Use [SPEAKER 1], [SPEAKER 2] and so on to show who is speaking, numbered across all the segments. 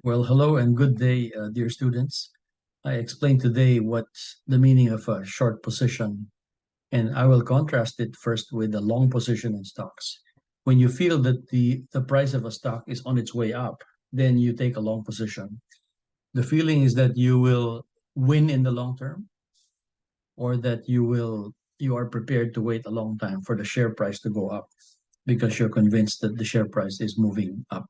[SPEAKER 1] Well, hello and good day, dear students. I explained today what's the meaning of a short position, and I will contrast it first with a long position in stocks. When you feel that the price of a stock is on its way up, then you take a long position. The feeling is that you will win in the long term, or that you are prepared to wait a long time for the share price to go up because you're convinced that the share price is moving up.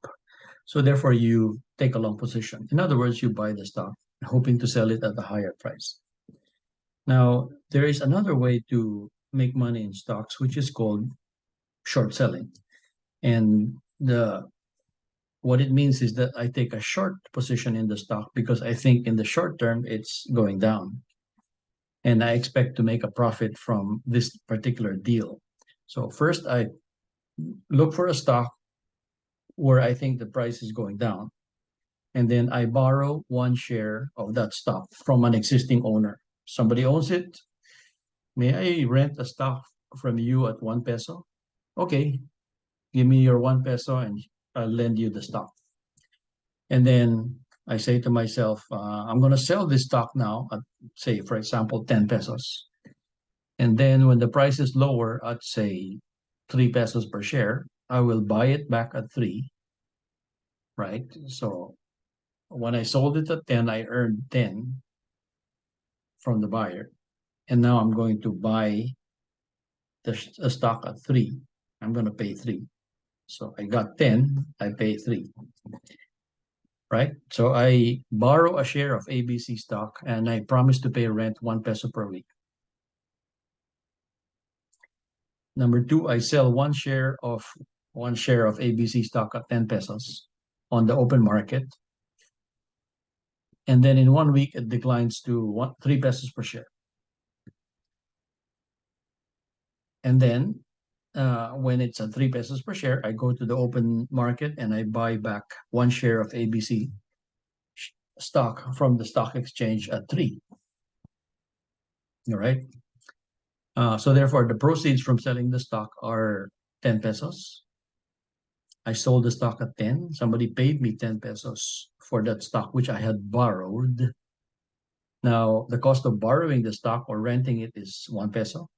[SPEAKER 1] So therefore, you take a long position. In other words, you buy the stock, hoping to sell it at a higher price. Now, there is another way to make money in stocks, which is called short selling. And the what it means is that I take a short position in the stock because I think in the short term it's going down, and I expect to make a profit from this particular deal. So first, I look for a stock where I think the price is going down, and then I borrow one share of that stock from an existing owner. Somebody owns it. May I rent a stock from you at 1 peso? Okay, give me your 1 peso and I'll lend you the stock. And then I say to myself, I'm going to sell this stock now at, say, for example, 10 pesos. And then when the price is lower at, say, 3 pesos per share, I will buy it back at 3, right? So when I sold it at 10, I earned 10 from the buyer. And now I'm going to buy the stock at 3. I'm going to pay 3. So I got 10, I pay 3, right? So I borrow a share of ABC stock and I promise to pay rent 1 peso per week. Number two, I sell one share of ABC stock at 10 pesos on the open market. And then in 1 week, it declines to 3 pesos per share. And then when it's at 3 pesos per share, I go to the open market and I buy back one share of ABC stock from the stock exchange at 3. All right. So therefore, the proceeds from selling the stock are 10 pesos. I sold the stock at 10. Somebody paid me 10 pesos for that stock, which I had borrowed. Now, the cost of borrowing the stock or renting it is 1 peso.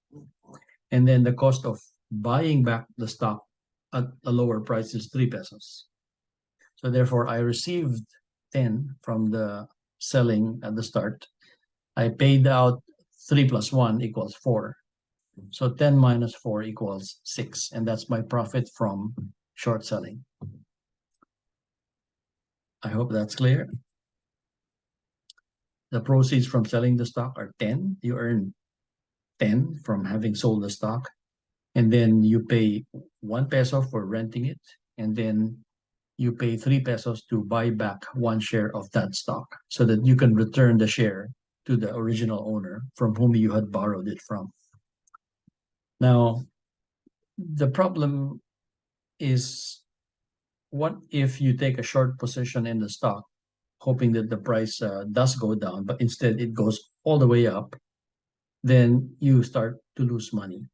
[SPEAKER 1] And then the cost of buying back the stock at a lower price is 3 pesos. So therefore, I received 10 from the selling at the start. I paid out 3 plus 1 equals 4. So 10 minus 4 equals 6. And that's my profit from short selling. I hope that's clear. The proceeds from selling the stock are 10. You earn 10 from having sold the stock. And then you pay 1 peso for renting it. And then you pay 3 pesos to buy back one share of that stock so that you can return the share to the original owner from whom you had borrowed it from. Now, the problem is, what if you take a short position in the stock, hoping that the price does go down, but instead it goes all the way up? Then you start to lose money.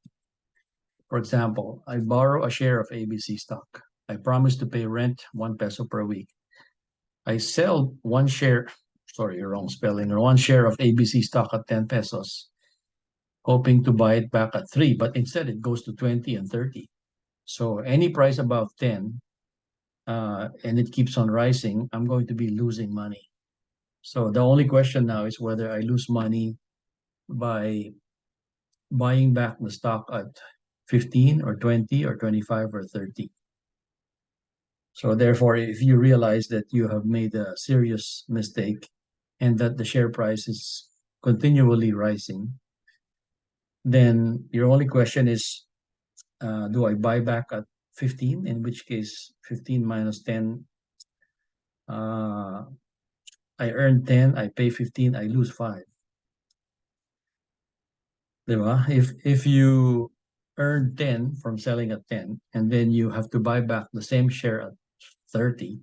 [SPEAKER 1] For example, I borrow a share of ABC stock. I promise to pay rent 1 peso per week. I sell one share, sorry, wrong spelling, or one share of ABC stock at 10 pesos, hoping to buy it back at 3, but instead it goes to 20 and 30. So any price above 10, and it keeps on rising, I'm going to be losing money. So the only question now is whether I lose money by buying back the stock at 15 or 20 or 25 or 30. So therefore, if you realize that you have made a serious mistake and that the share price is continually rising, then your only question is, do I buy back at 15? In which case, 15 minus 10, I earn 10, I pay 15, I lose 5. Diba? If you earn 10 from selling at 10, and then you have to buy back the same share at 30,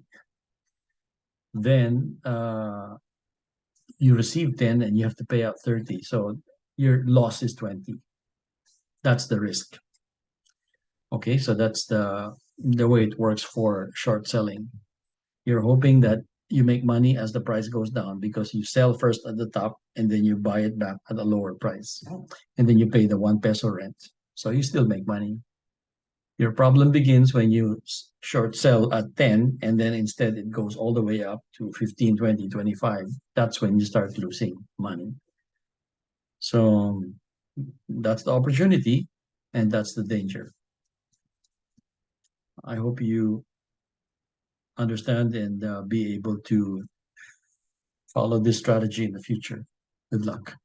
[SPEAKER 1] then you receive 10 and you have to pay out 30. So your loss is 20. That's the risk. Okay, so that's the way it works for short selling. You're hoping that you make money as the price goes down because you sell first at the top and then you buy it back at a lower price. And then you pay the 1 peso rent. So you still make money. Your problem begins when you short sell at 10 and then instead it goes all the way up to 15, 20, 25. That's when you start losing money. So that's the opportunity and that's the danger. I hope you understand and be able to follow this strategy in the future. Good luck.